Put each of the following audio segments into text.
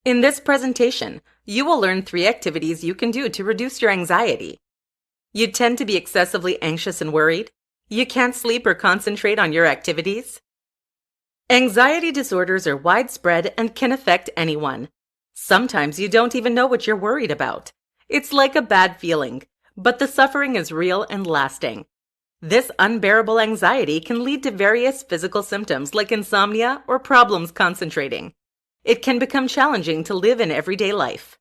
In this presentation, you will learn 3 activities you can do to reduce your anxiety. You tend to be excessively anxious and worried. You can't sleep or concentrate on your activities. Anxiety disorders are widespread and can affect anyone. Sometimes you don't even know what you're worried about. It's like a bad feeling, but the suffering is real and lasting. This unbearable anxiety can lead to various physical symptoms like insomnia or problems concentrating. It can become challenging to live in everyday life.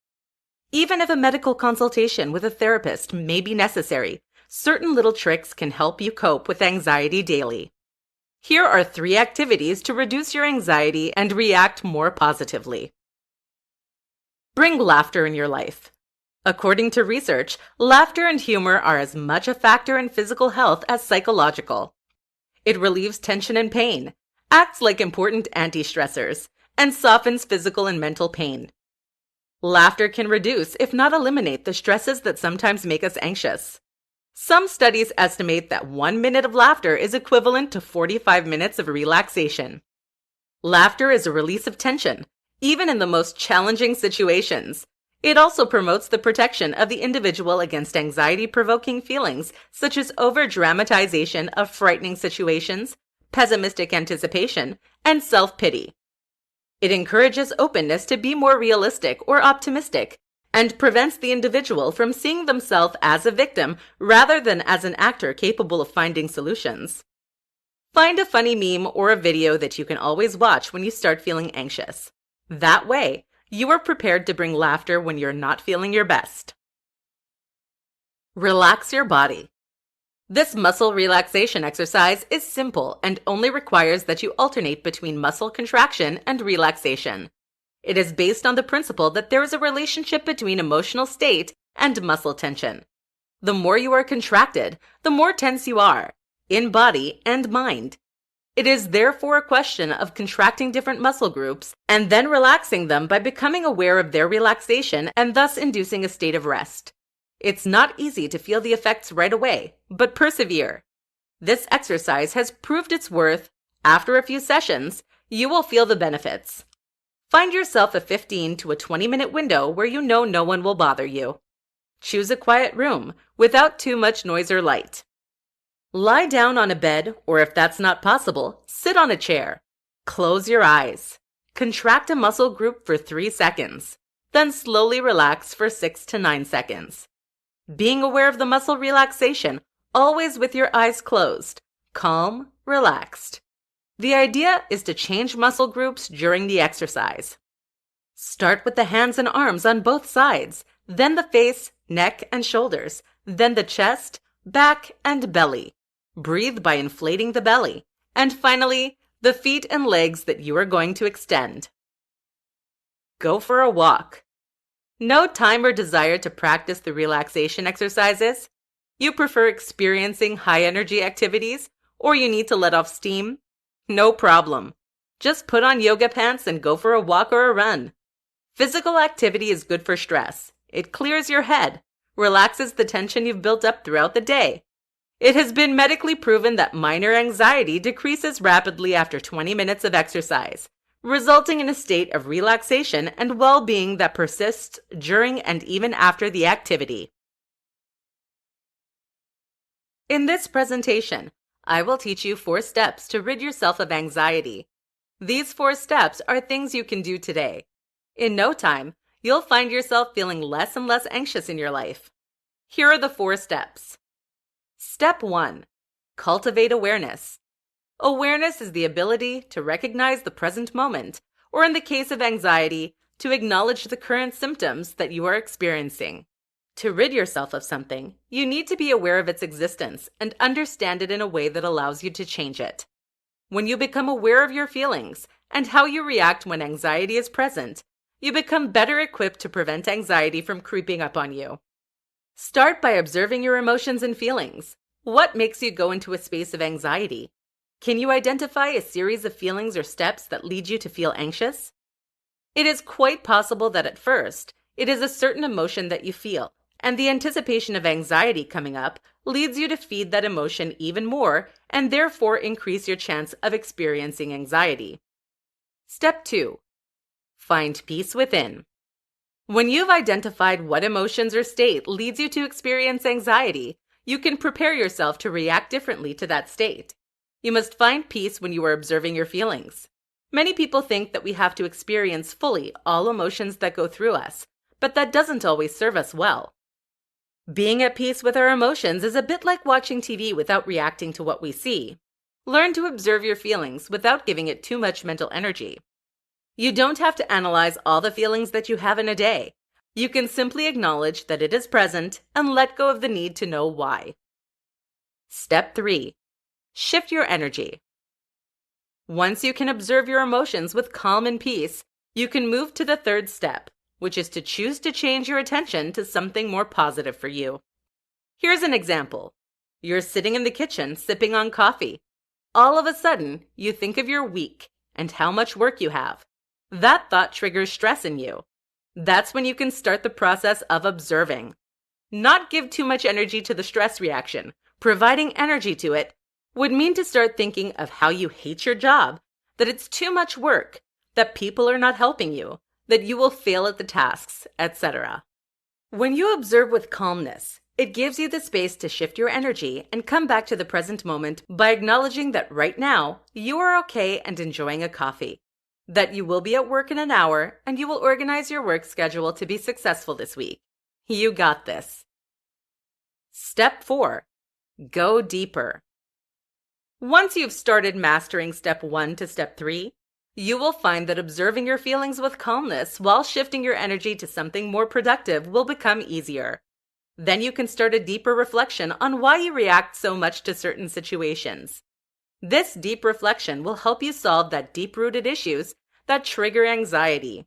Even if a medical consultation with a therapist may be necessary, certain little tricks can help you cope with anxiety daily. Here are 3 activities to reduce your anxiety and react more positively. Bring laughter in your life. According to research, laughter and humor are as much a factor in physical health as psychological. It relieves tension and pain, acts like important anti-stressors, and softens physical and mental pain. Laughter can reduce, if not eliminate, the stresses that sometimes make us anxious. Some studies estimate that 1 minute of laughter is equivalent to 45 minutes of relaxation. Laughter is a release of tension, even in the most challenging situations. It also promotes the protection of the individual against anxiety-provoking feelings such as over-dramatization of frightening situations, pessimistic anticipation, and self-pity. It encourages openness to be more realistic or optimistic, and prevents the individual from seeing themselves as a victim rather than as an actor capable of finding solutions. Find a funny meme or a video that you can always watch when you start feeling anxious. That way, you are prepared to bring laughter when you're not feeling your best. Relax your body. This muscle relaxation exercise is simple and only requires that you alternate between muscle contraction and relaxation. It is based on the principle that there is a relationship between emotional state and muscle tension. The more you are contracted, the more tense you are, in body and mind. It is therefore a question of contracting different muscle groups and then relaxing them by becoming aware of their relaxation and thus inducing a state of rest. It's not easy to feel the effects right away, but persevere. This exercise has proved its worth. After a few sessions, you will feel the benefits. Find yourself a 15 to a 20-minute window where you know no one will bother you. Choose a quiet room without too much noise or light. Lie down on a bed, or if that's not possible, sit on a chair. Close your eyes. Contract a muscle group for 3 seconds, then slowly relax for 6 to 9 seconds. Being aware of the muscle relaxation, always with your eyes closed, calm, relaxed. The idea is to change muscle groups during the exercise. Start with the hands and arms on both sides, then the face, neck, and shoulders, then the chest, back, and belly. Breathe by inflating the belly, and finally, the feet and legs that you are going to extend. Go for a walk. No time or desire to practice the relaxation exercises? You prefer experiencing high-energy activities, or you need to let off steam? No problem. Just put on yoga pants and go for a walk or a run. Physical activity is good for stress. It clears your head, relaxes the tension you've built up throughout the day. It has been medically proven that minor anxiety decreases rapidly after 20 minutes of exercise, resulting in a state of relaxation and well-being that persists during and even after the activity. In this presentation, I will teach you 4 steps to rid yourself of anxiety. These 4 steps are things you can do today. In no time, you'll find yourself feeling less and less anxious in your life. Here are the 4 steps. Step 1. Cultivate awareness. Awareness is the ability to recognize the present moment, or in the case of anxiety, to acknowledge the current symptoms that you are experiencing. To rid yourself of something, you need to be aware of its existence and understand it in a way that allows you to change it. When you become aware of your feelings and how you react when anxiety is present, you become better equipped to prevent anxiety from creeping up on you. Start by observing your emotions and feelings. What makes you go into a space of anxiety? Can you identify a series of feelings or steps that lead you to feel anxious? It is quite possible that at first, it is a certain emotion that you feel, and the anticipation of anxiety coming up leads you to feed that emotion even more and therefore increase your chance of experiencing anxiety. Step 2. Find peace within. When you've identified what emotions or state leads you to experience anxiety, you can prepare yourself to react differently to that state. You must find peace when you are observing your feelings. Many people think that we have to experience fully all emotions that go through us, but that doesn't always serve us well. Being at peace with our emotions is a bit like watching TV without reacting to what we see. Learn to observe your feelings without giving it too much mental energy. You don't have to analyze all the feelings that you have in a day. You can simply acknowledge that it is present and let go of the need to know why. Step 3. Shift your energy. Once you can observe your emotions with calm and peace, you can move to the third step, which is to choose to change your attention to something more positive for you. Here's an example. You're sitting in the kitchen sipping on coffee. All of a sudden, you think of your week and how much work you have. That thought triggers stress in you. That's when you can start the process of observing. Not give too much energy to the stress reaction. Providing energy to it would mean to start thinking of how you hate your job, that it's too much work, that people are not helping you, that you will fail at the tasks, etc. When you observe with calmness, it gives you the space to shift your energy and come back to the present moment by acknowledging that right now you are okay and enjoying a coffee, that you will be at work in an hour and you will organize your work schedule to be successful this week. You got this. Step 4. Go deeper. Once you've started mastering step 1 to step 3, you will find that observing your feelings with calmness while shifting your energy to something more productive will become easier. Then you can start a deeper reflection on why you react so much to certain situations. This deep reflection will help you solve that deep-rooted issues that trigger anxiety.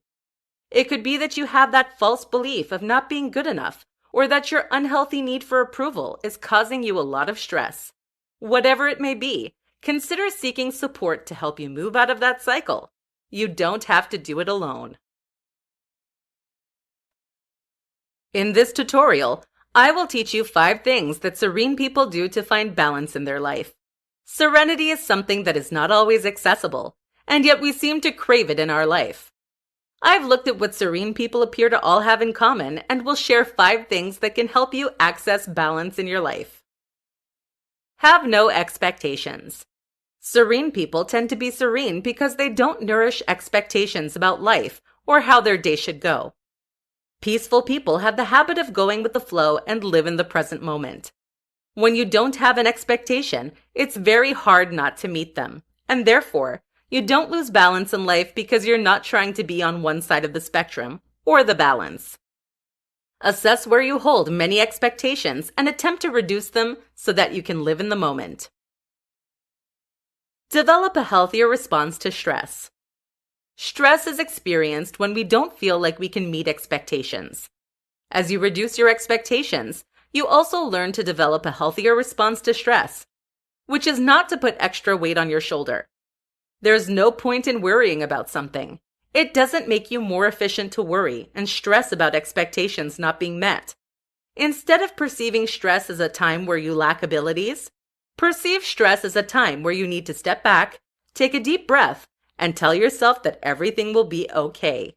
It could be that you have that false belief of not being good enough, or that your unhealthy need for approval is causing you a lot of stress. Whatever it may be, consider seeking support to help you move out of that cycle. You don't have to do it alone. In this tutorial, I will teach you 5 things that serene people do to find balance in their life. Serenity is something that is not always accessible, and yet we seem to crave it in our life. I've looked at what serene people appear to all have in common and will share 5 things that can help you access balance in your life. Have no expectations. Serene people tend to be serene because they don't nourish expectations about life or how their day should go. Peaceful people have the habit of going with the flow and live in the present moment. When you don't have an expectation, it's very hard not to meet them, and therefore, you don't lose balance in life because you're not trying to be on one side of the spectrum or the balance. Assess where you hold many expectations and attempt to reduce them so that you can live in the moment. Develop a healthier response to stress. Stress is experienced when we don't feel like we can meet expectations. As you reduce your expectations, you also learn to develop a healthier response to stress, which is not to put extra weight on your shoulder. There's no point in worrying about something. It doesn't make you more efficient to worry and stress about expectations not being met. Instead of perceiving stress as a time where you lack abilities, perceive stress as a time where you need to step back, take a deep breath, and tell yourself that everything will be okay.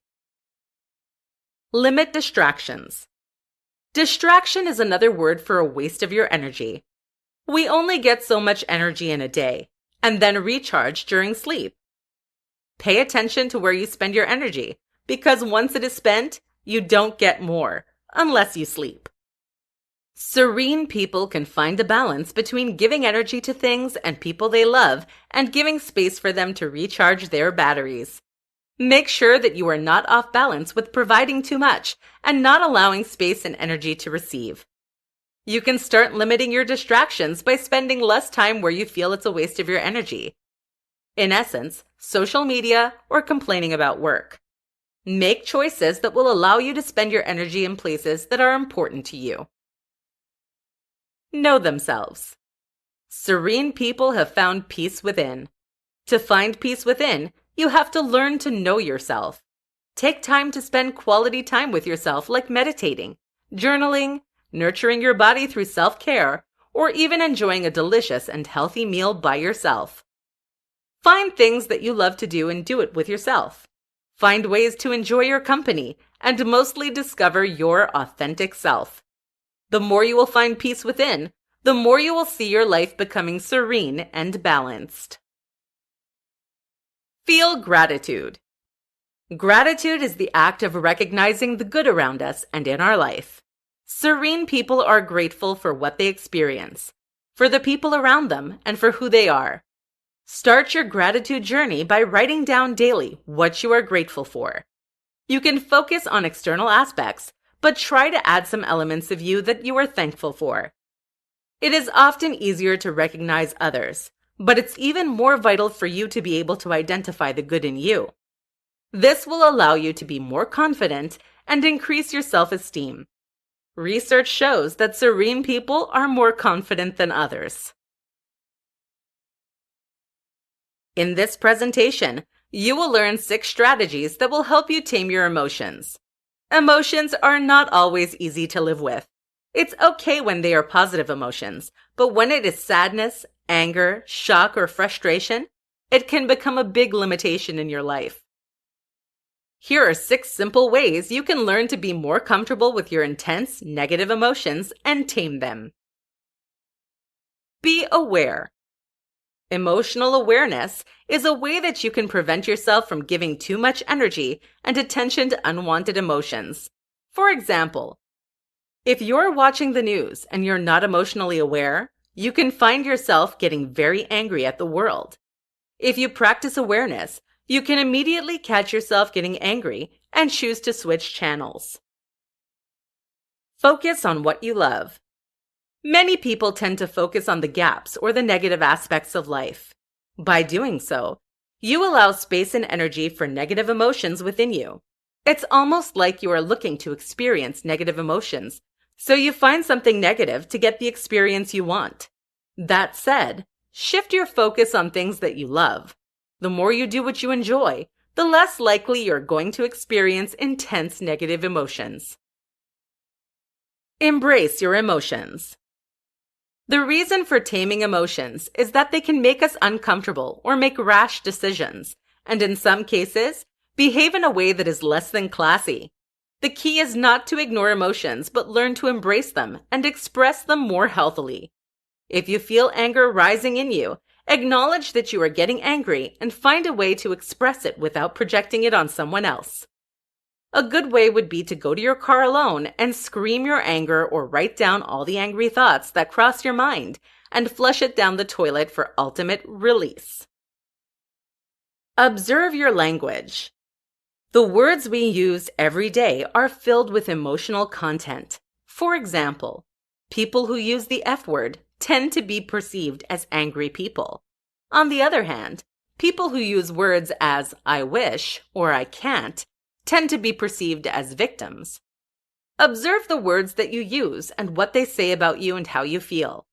Limit distractions. Distraction is another word for a waste of your energy. We only get so much energy in a day, and then recharge during sleep. Pay attention to where you spend your energy, because once it is spent, you don't get more, unless you sleep. Serene people can find a balance between giving energy to things and people they love and giving space for them to recharge their batteries. Make sure that you are not off balance with providing too much and not allowing space and energy to receive. You can start limiting your distractions by spending less time where you feel it's a waste of your energy. In essence, social media or complaining about work. Make choices that will allow you to spend your energy in places that are important to you. Know themselves. Serene people have found peace within. To find peace within, you have to learn to know yourself. Take time to spend quality time with yourself, like meditating, journaling, nurturing your body through self-care, or even enjoying a delicious and healthy meal by yourself. Find things that you love to do and do it with yourself. Find ways to enjoy your company and mostly discover your authentic self. The more you will find peace within, the more you will see your life becoming serene and balanced. Feel gratitude. Gratitude is the act of recognizing the good around us and in our life. Serene people are grateful for what they experience, for the people around them, and for who they are. Start your gratitude journey by writing down daily what you are grateful for. You can focus on external aspects, but try to add some elements of you that you are thankful for. It is often easier to recognize others, but it's even more vital for you to be able to identify the good in you. This will allow you to be more confident and increase your self-esteem. Research shows that serene people are more confident than others. In this presentation, you will learn 6 strategies that will help you tame your emotions. Emotions are not always easy to live with. It's okay when they are positive emotions, but when it is sadness, anger, shock, or frustration, it can become a big limitation in your life. Here are 6 simple ways you can learn to be more comfortable with your intense, negative emotions and tame them. Be aware. Emotional awareness is a way that you can prevent yourself from giving too much energy and attention to unwanted emotions. For example, if you're watching the news and you're not emotionally aware, you can find yourself getting very angry at the world. If you practice awareness, you can immediately catch yourself getting angry and choose to switch channels. Focus on what you love. Many people tend to focus on the gaps or the negative aspects of life. By doing so, you allow space and energy for negative emotions within you. It's almost like you are looking to experience negative emotions, so you find something negative to get the experience you want. That said, shift your focus on things that you love. The more you do what you enjoy, the less likely you're going to experience intense negative emotions. Embrace your emotions. The reason for taming emotions is that they can make us uncomfortable or make rash decisions, and in some cases, behave in a way that is less than classy. The key is not to ignore emotions, but learn to embrace them and express them more healthily. If you feel anger rising in you, acknowledge that you are getting angry and find a way to express it without projecting it on someone else. A good way would be to go to your car alone and scream your anger or write down all the angry thoughts that cross your mind and flush it down the toilet for ultimate release. Observe your language. The words we use every day are filled with emotional content. For example, people who use the F word tend to be perceived as angry people. On the other hand, people who use words as I wish or I can't tend to be perceived as victims. Observe the words that you use and what they say about you and how you feel.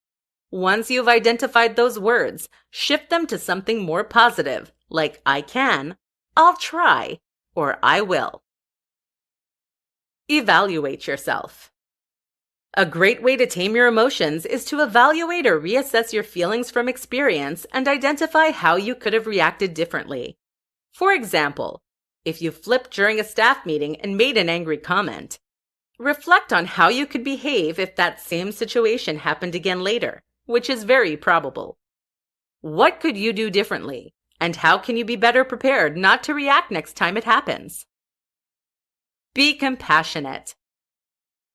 Once you've identified those words, shift them to something more positive, like I can, I'll try, or I will. Evaluate yourself. A great way to tame your emotions is to evaluate or reassess your feelings from experience and identify how you could have reacted differently. For example, if you flipped during a staff meeting and made an angry comment, reflect on how you could behave if that same situation happened again later, which is very probable. What could you do differently, and how can you be better prepared not to react next time it happens? Be compassionate.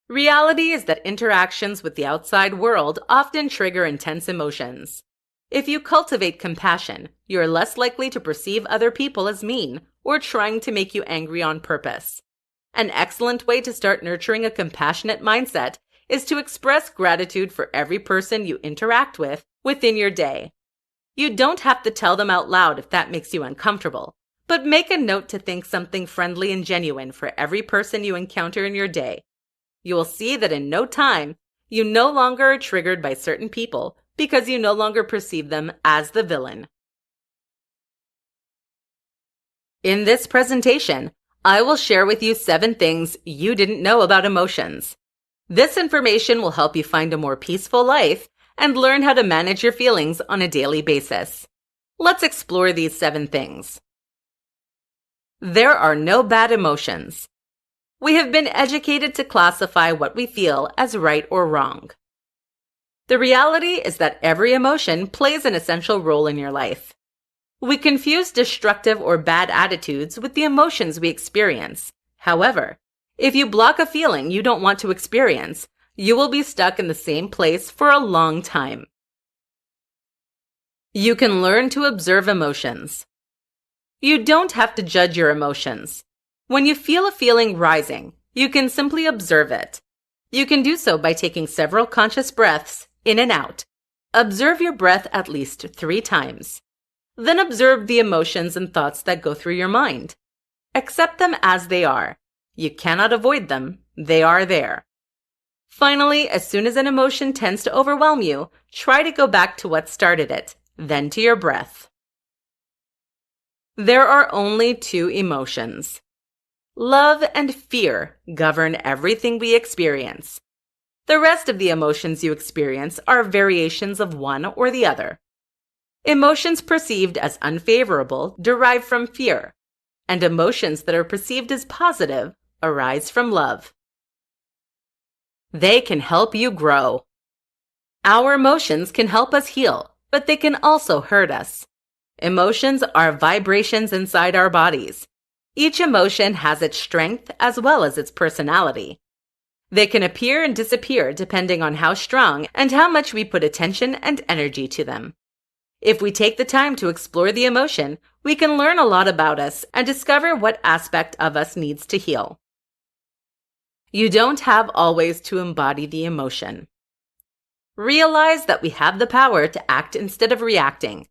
Reality is that interactions with the outside world often trigger intense emotions. If you cultivate compassion, you're less likely to perceive other people as mean or trying to make you angry on purpose. An excellent way to start nurturing a compassionate mindset is to express gratitude for every person you interact with within your day. You don't have to tell them out loud if that makes you uncomfortable, but make a note to think something friendly and genuine for every person you encounter in your day. You will see that in no time, you no longer are triggered by certain people because you no longer perceive them as the villain. In this presentation, I will share with you 7 things you didn't know about emotions. This information will help you find a more peaceful life and learn how to manage your feelings on a daily basis. Let's explore these 7 things. There are no bad emotions. We have been educated to classify what we feel as right or wrong. The reality is that every emotion plays an essential role in your life. We confuse destructive or bad attitudes with the emotions we experience. However, if you block a feeling you don't want to experience, you will be stuck in the same place for a long time. You can learn to observe emotions. You don't have to judge your emotions. When you feel a feeling rising, you can simply observe it. You can do so by taking several conscious breaths in and out. Observe your breath at least 3 times. Then observe the emotions and thoughts that go through your mind. Accept them as they are. You cannot avoid them. They are there. Finally, as soon as an emotion tends to overwhelm you, try to go back to what started it, then to your breath. There are only 2 emotions. Love and fear govern everything we experience. The rest of the emotions you experience are variations of one or the other. Emotions perceived as unfavorable derive from fear, and emotions that are perceived as positive arise from love. They can help you grow. Our emotions can help us heal, but they can also hurt us. Emotions are vibrations inside our bodies. Each emotion has its strength as well as its personality. They can appear and disappear depending on how strong and how much we put attention and energy to them. If we take the time to explore the emotion, we can learn a lot about us and discover what aspect of us needs to heal. You don't have always to embody the emotion. Realize that we have the power to act instead of reacting.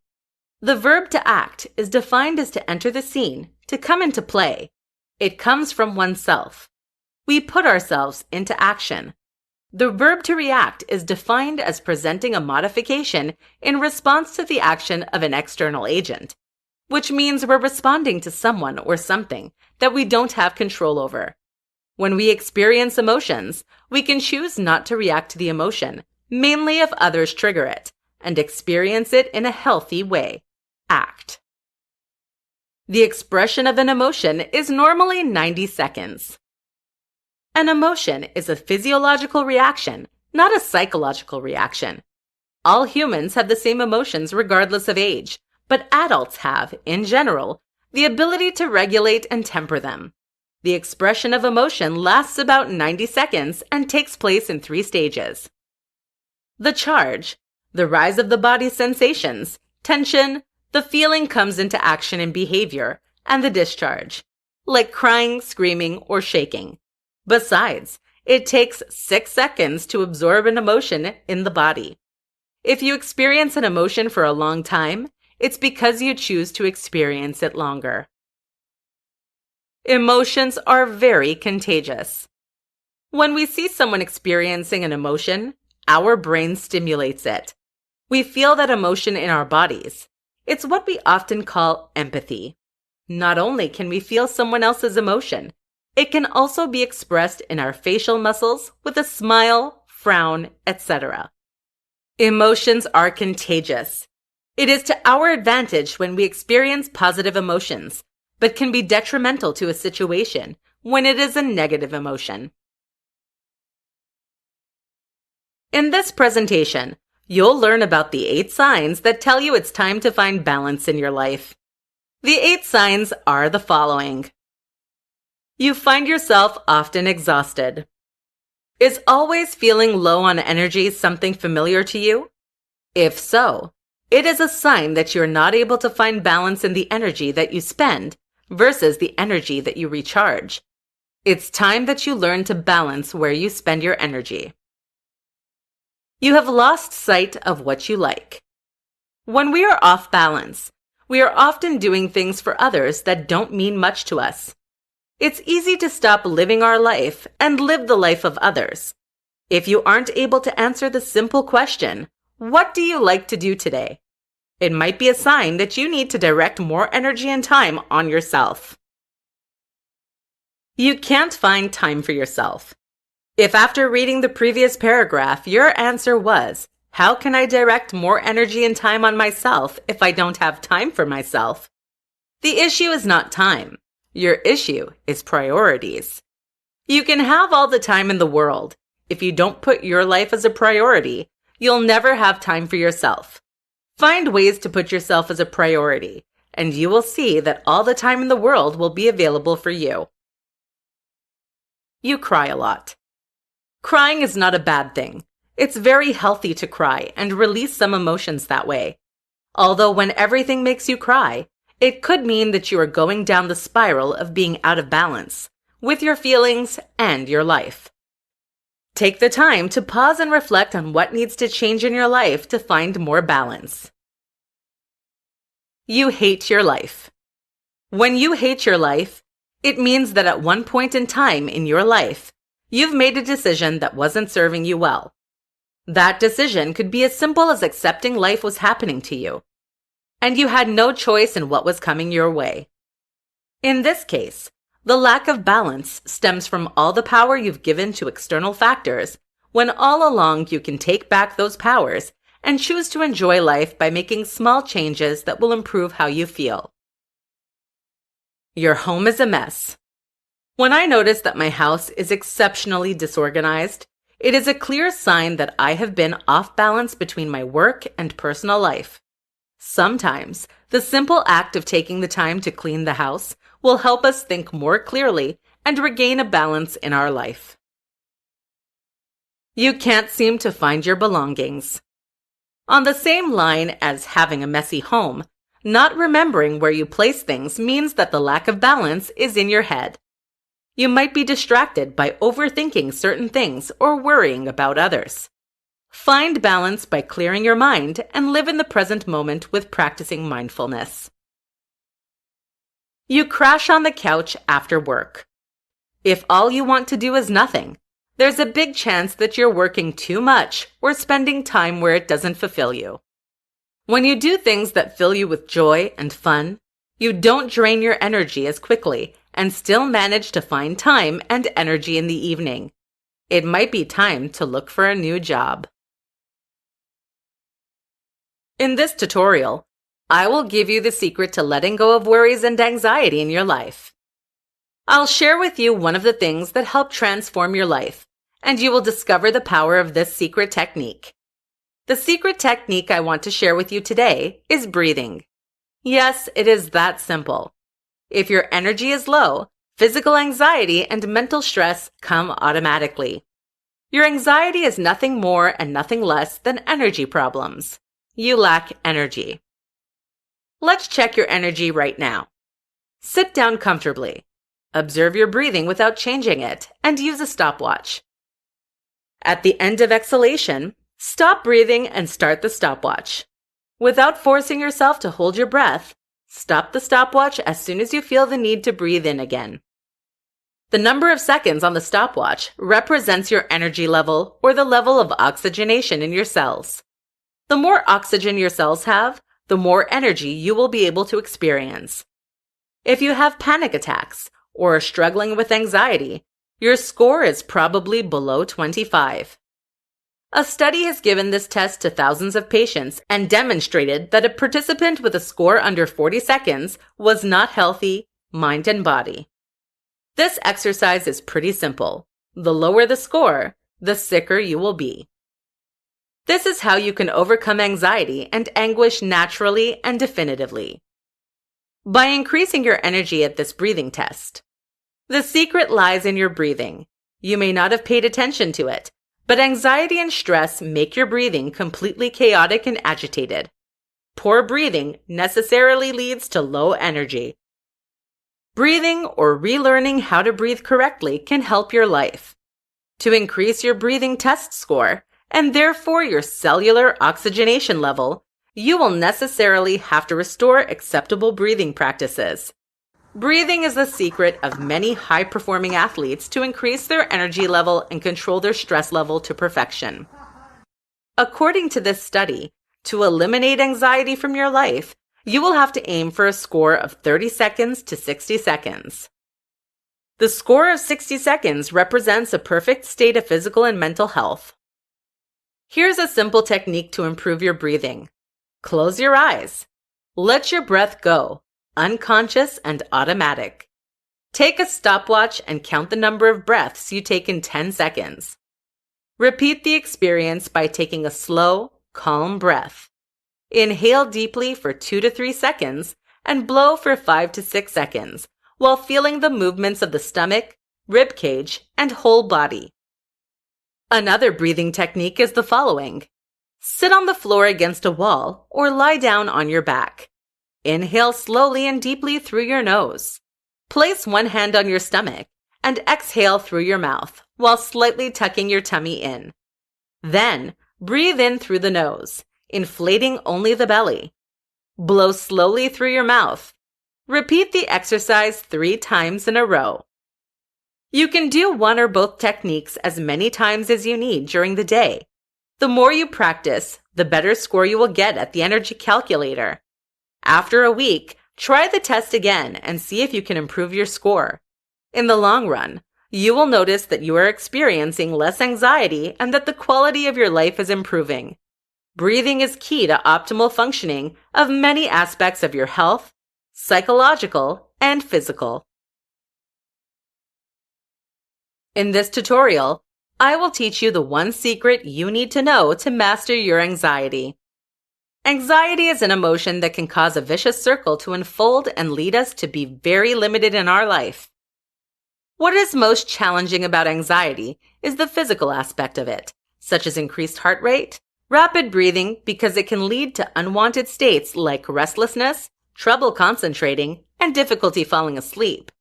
The verb to act is defined as to enter the scene, to come into play. It comes from oneself. We put ourselves into action. The verb to react is defined as presenting a modification in response to the action of an external agent, which means we're responding to someone or something that we don't have control over. When we experience emotions, we can choose not to react to the emotion, mainly if others trigger it, and experience it in a healthy way. Act. The expression of an emotion is normally 90 seconds. An emotion is a physiological reaction, not a psychological reaction. All humans have the same emotions regardless of age, but adults have, in general, the ability to regulate and temper them. The expression of emotion lasts about 90 seconds and takes place in 3 stages. The charge, the rise of the body's sensations, tension, the feeling comes into action and behavior, and the discharge, like crying, screaming, or shaking. Besides, it takes 6 seconds to absorb an emotion in the body. If you experience an emotion for a long time, it's because you choose to experience it longer. Emotions are very contagious. When we see someone experiencing an emotion, our brain stimulates it. We feel that emotion in our bodies. It's what we often call empathy. Not only can we feel someone else's emotion, it can also be expressed in our facial muscles with a smile, frown, etc. Emotions are contagious. It is to our advantage when we experience positive emotions, but can be detrimental to a situation when it is a negative emotion. In this presentation, you'll learn about the 8 signs that tell you it's time to find balance in your life. The 8 signs are the following. You find yourself often exhausted. Is always feeling low on energy something familiar to you? If so, it is a sign that you're not able to find balance in the energy that you spend versus the energy that you recharge. It's time that you learn to balance where you spend your energy. You have lost sight of what you like. When we are off balance, we are often doing things for others that don't mean much to us. It's easy to stop living our life and live the life of others. If you aren't able to answer the simple question, what do you like to do today? It might be a sign that you need to direct more energy and time on yourself. You can't find time for yourself. If after reading the previous paragraph, your answer was, how can I direct more energy and time on myself if I don't have time for myself? The issue is not time. Your issue is priorities. You can have all the time in the world. If you don't put your life as a priority, you'll never have time for yourself. Find ways to put yourself as a priority, and you will see that all the time in the world will be available for you. You cry a lot. Crying is not a bad thing. It's very healthy to cry and release some emotions that way. Although when everything makes you cry, it could mean that you are going down the spiral of being out of balance with your feelings and your life. Take the time to pause and reflect on what needs to change in your life to find more balance. You hate your life. When you hate your life, it means that at one point in time in your life, you've made a decision that wasn't serving you well. That decision could be as simple as accepting life was happening to you, and you had no choice in what was coming your way. In this case, the lack of balance stems from all the power you've given to external factors, when all along you can take back those powers and choose to enjoy life by making small changes that will improve how you feel. Your home is a mess. When I notice that my house is exceptionally disorganized, it is a clear sign that I have been off balance between my work and personal life. Sometimes, the simple act of taking the time to clean the house will help us think more clearly and regain a balance in our life. You can't seem to find your belongings. On the same line as having a messy home, not remembering where you place things means that the lack of balance is in your head. You might be distracted by overthinking certain things or worrying about others. Find balance by clearing your mind and live in the present moment with practicing mindfulness. You crash on the couch after work. If all you want to do is nothing, there's a big chance that you're working too much or spending time where it doesn't fulfill you. When you do things that fill you with joy and fun, you don't drain your energy as quickly and still manage to find time and energy in the evening. It might be time to look for a new job. In this tutorial, I will give you the secret to letting go of worries and anxiety in your life. I'll share with you one of the things that help transform your life, and you will discover the power of this secret technique. The secret technique I want to share with you today is breathing. Yes, it is that simple. If your energy is low, physical anxiety and mental stress come automatically. Your anxiety is nothing more and nothing less than energy problems. You lack energy. Let's check your energy right now. Sit down comfortably. Observe your breathing without changing it, and use a stopwatch. At the end of exhalation, stop breathing and start the stopwatch. Without forcing yourself to hold your breath, stop the stopwatch as soon as you feel the need to breathe in again. The number of seconds on the stopwatch represents your energy level or the level of oxygenation in your cells. The more oxygen your cells have, the more energy you will be able to experience. If you have panic attacks or are struggling with anxiety, your score is probably below 25. A study has given this test to thousands of patients and demonstrated that a participant with a score under 40 seconds was not healthy, mind and body. This exercise is pretty simple. The lower the score, the sicker you will be. This is how you can overcome anxiety and anguish naturally and definitively. By increasing your energy at this breathing test. The secret lies in your breathing. You may not have paid attention to it, but anxiety and stress make your breathing completely chaotic and agitated. Poor breathing necessarily leads to low energy. Breathing or relearning how to breathe correctly can help your life. To increase your breathing test score, and therefore your cellular oxygenation level, you will necessarily have to restore acceptable breathing practices. Breathing is the secret of many high-performing athletes to increase their energy level and control their stress level to perfection. According to this study, to eliminate anxiety from your life, you will have to aim for a score of 30 seconds to 60 seconds. The score of 60 seconds represents a perfect state of physical and mental health. Here's a simple technique to improve your breathing. Close your eyes. Let your breath go, unconscious and automatic. Take a stopwatch and count the number of breaths you take in 10 seconds. Repeat the experience by taking a slow, calm breath. Inhale deeply for 2 to 3 seconds and blow for 5 to 6 seconds while feeling the movements of the stomach, rib cage, and whole body. Another breathing technique is the following. Sit on the floor against a wall or lie down on your back. Inhale slowly and deeply through your nose. Place one hand on your stomach and exhale through your mouth while slightly tucking your tummy in. Then, breathe in through the nose, inflating only the belly. Blow slowly through your mouth. Repeat the exercise 3 times in a row. You can do one or both techniques as many times as you need during the day. The more you practice, the better score you will get at the energy calculator. After a week, try the test again and see if you can improve your score. In the long run, you will notice that you are experiencing less anxiety and that the quality of your life is improving. Breathing is key to optimal functioning of many aspects of your health, psychological, and physical. In this tutorial, I will teach you the one secret you need to know to master your anxiety. Anxiety is an emotion that can cause a vicious circle to unfold and lead us to be very limited in our life. What is most challenging about anxiety is the physical aspect of it, such as increased heart rate, rapid breathing, because it can lead to unwanted states like restlessness, trouble concentrating, and difficulty falling asleep.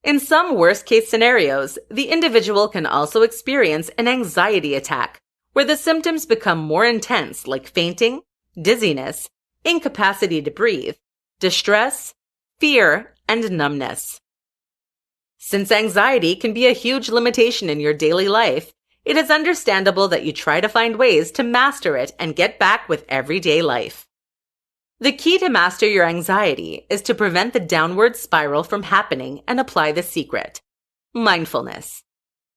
In some worst-case scenarios, the individual can also experience an anxiety attack, where the symptoms become more intense like fainting, dizziness, incapacity to breathe, distress, fear, and numbness. Since anxiety can be a huge limitation in your daily life, it is understandable that you try to find ways to master it and get back with everyday life. The key to master your anxiety is to prevent the downward spiral from happening and apply the secret: mindfulness.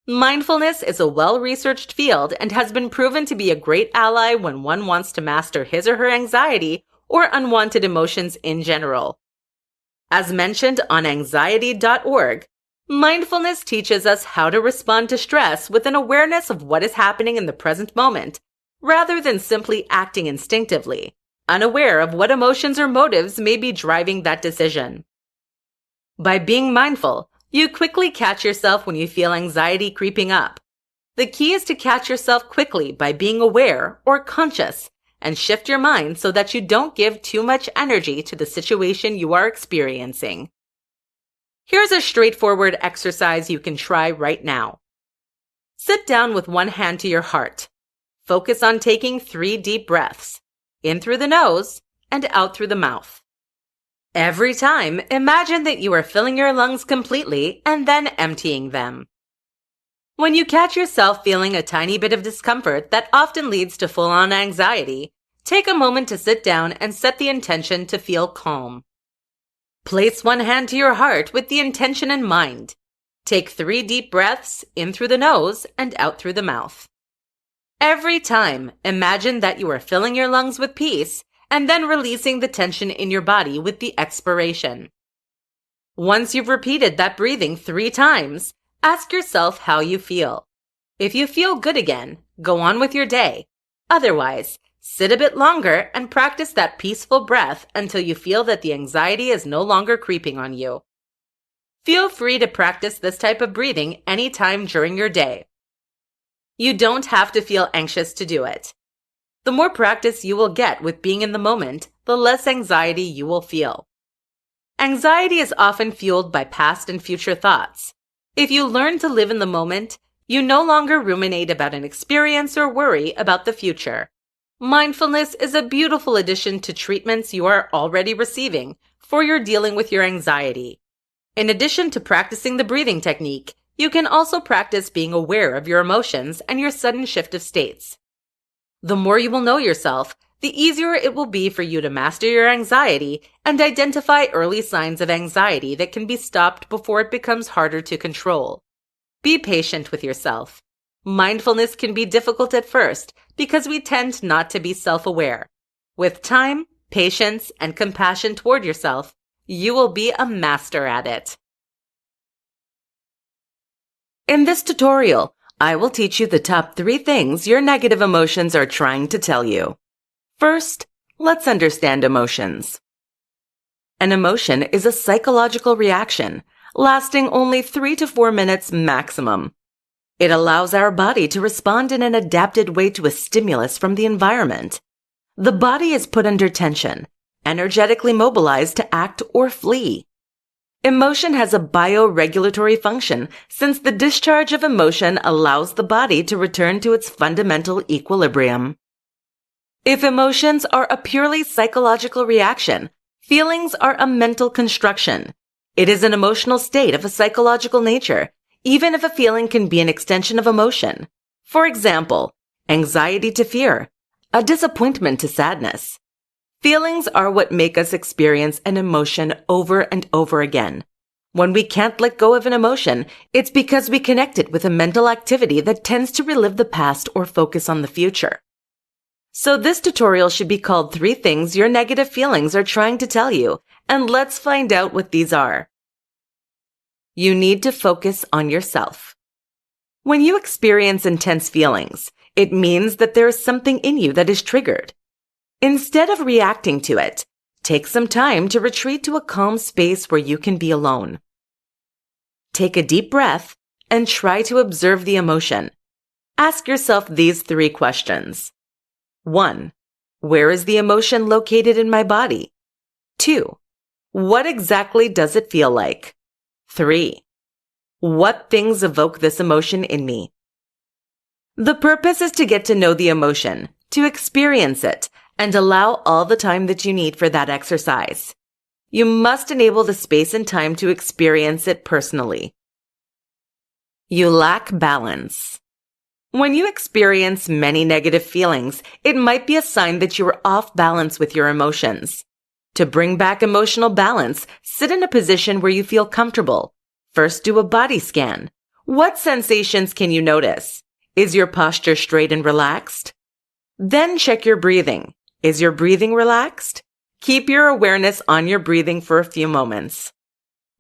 Mindfulness is a well-researched field and has been proven to be a great ally when one wants to master his or her anxiety or unwanted emotions in general. As mentioned on anxiety.org, mindfulness teaches us how to respond to stress with an awareness of what is happening in the present moment, rather than simply acting instinctively, unaware of what emotions or motives may be driving that decision. By being mindful, you quickly catch yourself when you feel anxiety creeping up. The key is to catch yourself quickly by being aware or conscious and shift your mind so that you don't give too much energy to the situation you are experiencing. Here's a straightforward exercise you can try right now. Sit down with one hand to your heart. Focus on taking 3 deep breaths, in through the nose and out through the mouth. Every time, imagine that you are filling your lungs completely and then emptying them. When you catch yourself feeling a tiny bit of discomfort that often leads to full-on anxiety, take a moment to sit down and set the intention to feel calm. Place one hand to your heart with the intention in mind. Take 3 deep breaths in through the nose and out through the mouth. Every time, imagine that you are filling your lungs with peace and then releasing the tension in your body with the expiration. Once you've repeated that breathing 3 times, ask yourself how you feel. If you feel good again, go on with your day. Otherwise, sit a bit longer and practice that peaceful breath until you feel that the anxiety is no longer creeping on you. Feel free to practice this type of breathing anytime during your day. You don't have to feel anxious to do it. The more practice you will get with being in the moment, the less anxiety you will feel. Anxiety is often fueled by past and future thoughts. If you learn to live in the moment, you no longer ruminate about an experience or worry about the future. Mindfulness is a beautiful addition to treatments you are already receiving for your dealing with your anxiety. In addition to practicing the breathing technique, you can also practice being aware of your emotions and your sudden shift of states. The more you will know yourself, the easier it will be for you to master your anxiety and identify early signs of anxiety that can be stopped before it becomes harder to control. Be patient with yourself. Mindfulness can be difficult at first because we tend not to be self-aware. With time, patience, and compassion toward yourself, you will be a master at it. In this tutorial, I will teach you the top 3 things your negative emotions are trying to tell you. First, let's understand emotions. An emotion is a psychological reaction lasting only 3 to 4 minutes maximum. It allows our body to respond in an adapted way to a stimulus from the environment. The body is put under tension, energetically mobilized to act or flee. Emotion has a bioregulatory function since the discharge of emotion allows the body to return to its fundamental equilibrium. If emotions are a purely psychological reaction, feelings are a mental construction. It is an emotional state of a psychological nature, even if a feeling can be an extension of emotion. For example, anxiety to fear, a disappointment to sadness. Feelings are what make us experience an emotion over and over again. When we can't let go of an emotion, it's because we connect it with a mental activity that tends to relive the past or focus on the future. So this tutorial should be called 3 things your negative feelings are trying to tell you, and let's find out what these are. You need to focus on yourself. When you experience intense feelings, it means that there is something in you that is triggered. Instead of reacting to it, take some time to retreat to a calm space where you can be alone. Take a deep breath and try to observe the emotion. Ask yourself these 3 questions. 1. Where is the emotion located in my body? 2. What exactly does it feel like? 3. What things evoke this emotion in me? The purpose is to get to know the emotion, to experience it, and allow all the time that you need for that exercise. You must enable the space and time to experience it personally. You lack balance. When you experience many negative feelings, it might be a sign that you are off balance with your emotions. To bring back emotional balance, sit in a position where you feel comfortable. First, do a body scan. What sensations can you notice? Is your posture straight and relaxed? Then check your breathing. Is your breathing relaxed? Keep your awareness on your breathing for a few moments.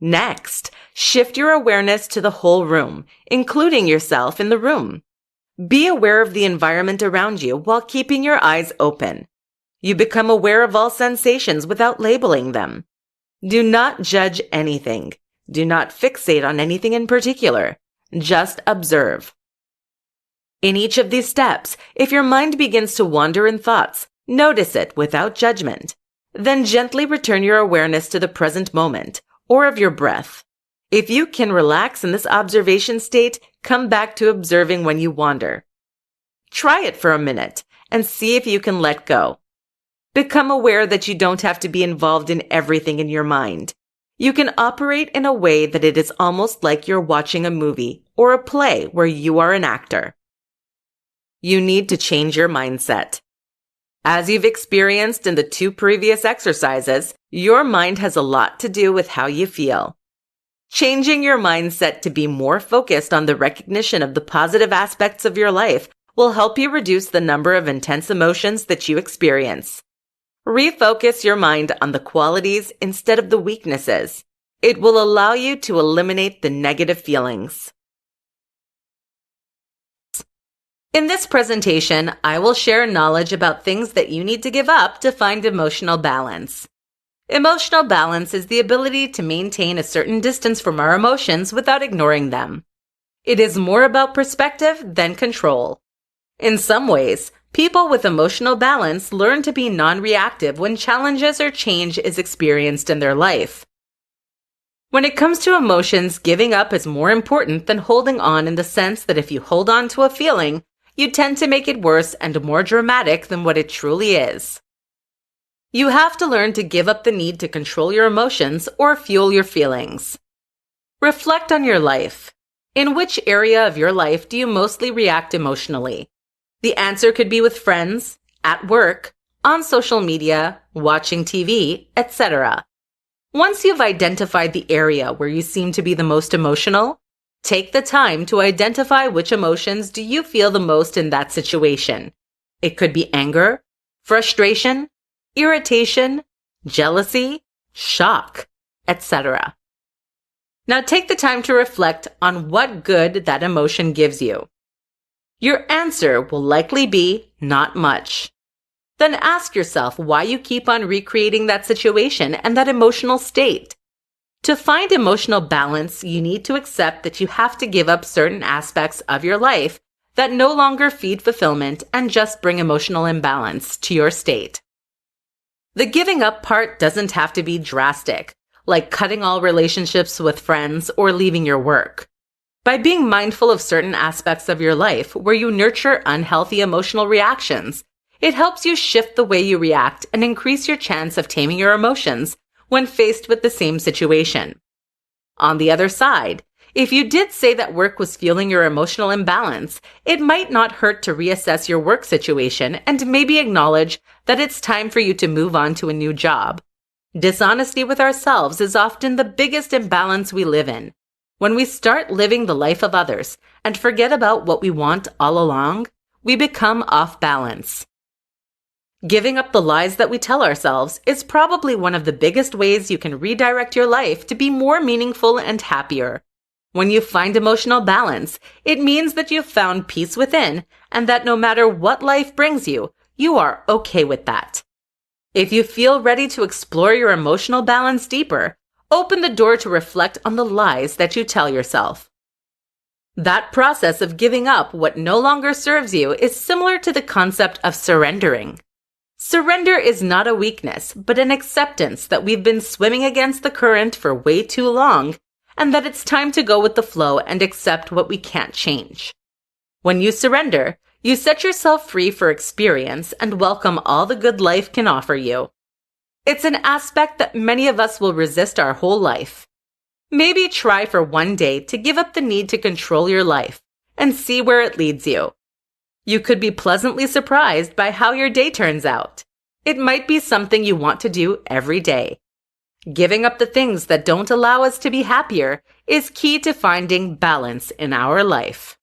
Next, shift your awareness to the whole room, including yourself in the room. Be aware of the environment around you while keeping your eyes open. You become aware of all sensations without labeling them. Do not judge anything. Do not fixate on anything in particular. Just observe. In each of these steps, if your mind begins to wander in thoughts, notice it without judgment. Then gently return your awareness to the present moment, or of your breath. If you can relax in this observation state, come back to observing when you wander. Try it for a minute and see if you can let go. Become aware that you don't have to be involved in everything in your mind. You can operate in a way that it is almost like you're watching a movie or a play where you are an actor. You need to change your mindset. As you've experienced in the 2 previous exercises, your mind has a lot to do with how you feel. Changing your mindset to be more focused on the recognition of the positive aspects of your life will help you reduce the number of intense emotions that you experience. Refocus your mind on the qualities instead of the weaknesses. It will allow you to eliminate the negative feelings. In this presentation, I will share knowledge about things that you need to give up to find emotional balance. Emotional balance is the ability to maintain a certain distance from our emotions without ignoring them. It is more about perspective than control. In some ways, people with emotional balance learn to be non-reactive when challenges or change is experienced in their life. When it comes to emotions, giving up is more important than holding on in the sense that if you hold on to a feeling, you tend to make it worse and more dramatic than what it truly is. You have to learn to give up the need to control your emotions or fuel your feelings. Reflect on your life. In which area of your life do you mostly react emotionally? The answer could be with friends, at work, on social media, watching TV, etc. Once you've identified the area where you seem to be the most emotional, take the time to identify which emotions do you feel the most in that situation. It could be anger, frustration, irritation, jealousy, shock, etc. Now take the time to reflect on what good that emotion gives you. Your answer will likely be not much. Then ask yourself why you keep on recreating that situation and that emotional state. To find emotional balance, you need to accept that you have to give up certain aspects of your life that no longer feed fulfillment and just bring emotional imbalance to your state. The giving up part doesn't have to be drastic, like cutting all relationships with friends or leaving your work. By being mindful of certain aspects of your life where you nurture unhealthy emotional reactions, it helps you shift the way you react and increase your chance of taming your emotions when faced with the same situation. On the other side, if you did say that work was fueling your emotional imbalance, it might not hurt to reassess your work situation and maybe acknowledge that it's time for you to move on to a new job. Dishonesty with ourselves is often the biggest imbalance we live in. When we start living the life of others and forget about what we want all along, we become off balance. Giving up the lies that we tell ourselves is probably one of the biggest ways you can redirect your life to be more meaningful and happier. When you find emotional balance, it means that you've found peace within and that no matter what life brings you, you are okay with that. If you feel ready to explore your emotional balance deeper, open the door to reflect on the lies that you tell yourself. That process of giving up what no longer serves you is similar to the concept of surrendering. Surrender is not a weakness, but an acceptance that we've been swimming against the current for way too long, and that it's time to go with the flow and accept what we can't change. When you surrender, you set yourself free for experience and welcome all the good life can offer you. It's an aspect that many of us will resist our whole life. Maybe try for one day to give up the need to control your life and see where it leads you. You could be pleasantly surprised by how your day turns out. It might be something you want to do every day. Giving up the things that don't allow us to be happier is key to finding balance in our life.